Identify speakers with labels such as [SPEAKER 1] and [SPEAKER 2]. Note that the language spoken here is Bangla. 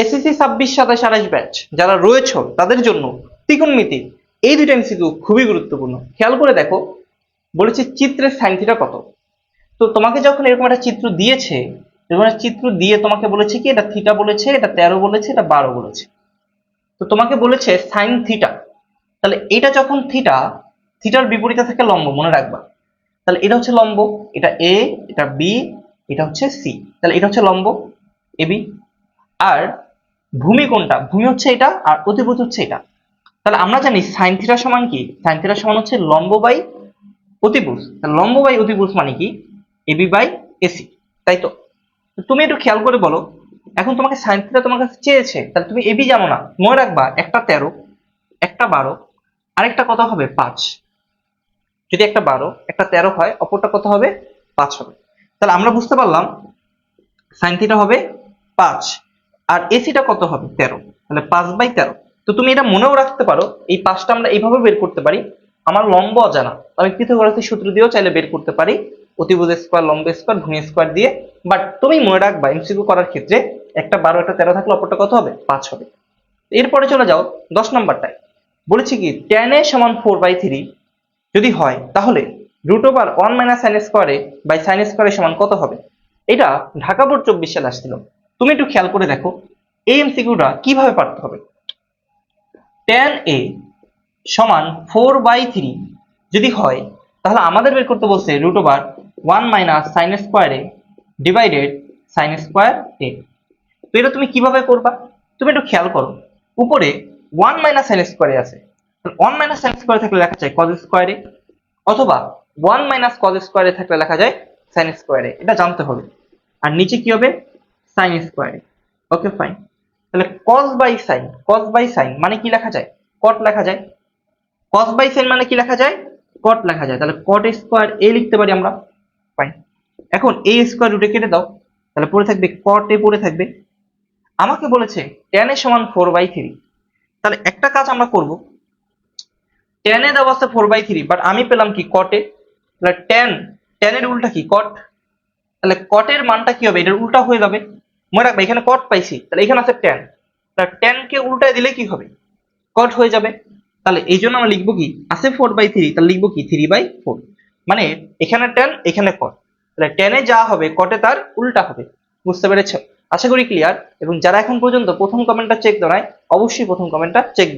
[SPEAKER 1] এসএসসি 26, 27, 28 ব্যাচ যারা রয়েছে তাদের জন্য ত্রিকোণমিতি এই দুইটা এমসিকিউ খুবই গুরুত্বপূর্ণ। খেয়াল করে দেখো, বলেছে চিত্রের সাইন থিটা কত। তো তোমাকে যখন এরকম একটা চিত্র দিয়েছে, এরকম একটা চিত্র দিয়ে তোমাকে বলেছে কি এটা থিটা বলেছে, এটা 13 বলেছে, এটা 12 বলেছে। তো তোমাকে বলেছে সাইন থিটা, তাহলে এটা যখন থিটা, থিটার বিপরীতে থাকে লম্ব, মনে রাখবা। তাহলে এটা হচ্ছে লম্ব, এটা এ, এটা বি, এটা হচ্ছে সি, তাহলে এটা হচ্ছে লম্ব এ বি। আর ভূমি কোনটা? ভূমি হচ্ছে এটা, আর অতিভুজ হচ্ছে এটা। তাহলে আমরা জানি সাইন থিটা সমান কি? সাইন থিটা সমান হচ্ছে লম্ব বাই অতিভুজ। তাহলে লম্ব বাই অতিভুজ মানে কি? এবি বাই এসি, তাই তো? তো তুমি একটু খেয়াল করে বলো, এখন তোমাকে সাইন থিটা তোমার কাছে চেয়েছে, তাহলে তুমি এবি জানো না, মনে রাখবা একটা 13, একটা 12, আরেকটা কত হবে? 5। যদি একটা 12 একটা 13 হয়, অপরটা কত হবে? 5 হবে। তাহলে আমরা বুঝতে পারলাম সাইন থিটা হবে 5, আর এসিটা কত হবে? 13। তাহলে 5/13। তো তুমি এটা মনেও রাখতে পারো, এই 5টা আমরা এইভাবে বের করতে পারি। আমার লম্ব অজানা, আমি পিথাগোরাসের সূত্র দিয়েও চাইলে বের করতে পারি, অতিভুজ স্কয়ার, লম্ব স্কয়ার, ভূমি স্কয়ার দিয়ে। বাট তুমি মনে রাখবা এমসিকিউ করার ক্ষেত্রে একটা 12 একটা 13 থাকলে অপরটা কত হবে? 5 হবে। এরপরে চলে যাও 10 নম্বরটায়। বলেছি কি tan a সমান 4/3 যদি হয়, তাহলে √1 - sin স্কয়ারে বাই sin স্কয়ারে সমান কত হবে? এটা ঢাকা বোর্ড 24 সালে আসছিল। তুমি একটু খেয়াল করে দেখো এই এমসিকিউটা কিভাবে পারতে হবে। tan a সমান 4/3 যদি হয়, তাহলে আমাদের বের করতে বলছে √1 - sin স্কয়ারে ডিভাইডেড sin স্কয়ার a। তো এটা তুমি কিভাবে করবা? তুমি একটু খেয়াল করো, উপরে 1 - sin স্কয়ারে আছে, 1 - sin স্কয়ারে থাকলে লেখা যায় cos স্কয়ারে, অথবা 1 - cos স্কয়ারে থাকলে লেখা যায় sin স্কয়ারে, এটা জানতে হবে। আর নিচে কি হবে? sin স্কয়ারে। Okay fine. তাহলে cos বাই sin মানে কি লেখা যায়? cot লেখা যায়। cos বাই sin মানে কি লেখা যায়? cot লেখা যায়। তাহলে cot স্কয়ার a লিখতে পারি আমরা। ফাইন। এখন a স্কয়ার রুটে কেটে দাও, তাহলে পড়ে থাকবে cot a, পড়ে থাকবে। আমাকে বলেছে tan a সমান 4/3। তাহলে একটা কাজ আমরা করব, tan এ দেওয়া আছে 4/3, বাট আমি পেলাম কি cot a। তাহলে tan এর উল্টা কি? cot। তাহলে cot এর মানটা কি হবে? এটার উল্টা হয়ে যাবে। মনে রাখবে এখানে cot পাইছি, তাহলে এখানে আছে tan, তাহলে tan কে উল্টায় দিলে কি হবে? cot হয়ে যাবে। তাহলে এই জন্য আমরা লিখবো কি, আছে 4/3, তাহলে লিখবো কি 3/4। মানে এখানে tan, এখানে cot, তাহলে tan এ যা হবে cot এ তার উল্টা হবে। বুঝতে পেরেছো? আশা করি ক্লিয়ার। এবং যারা এখন পর্যন্ত প্রথম কমেন্টটা চেক দেয় নাই, অবশ্যই প্রথম কমেন্টটা চেক দিবে।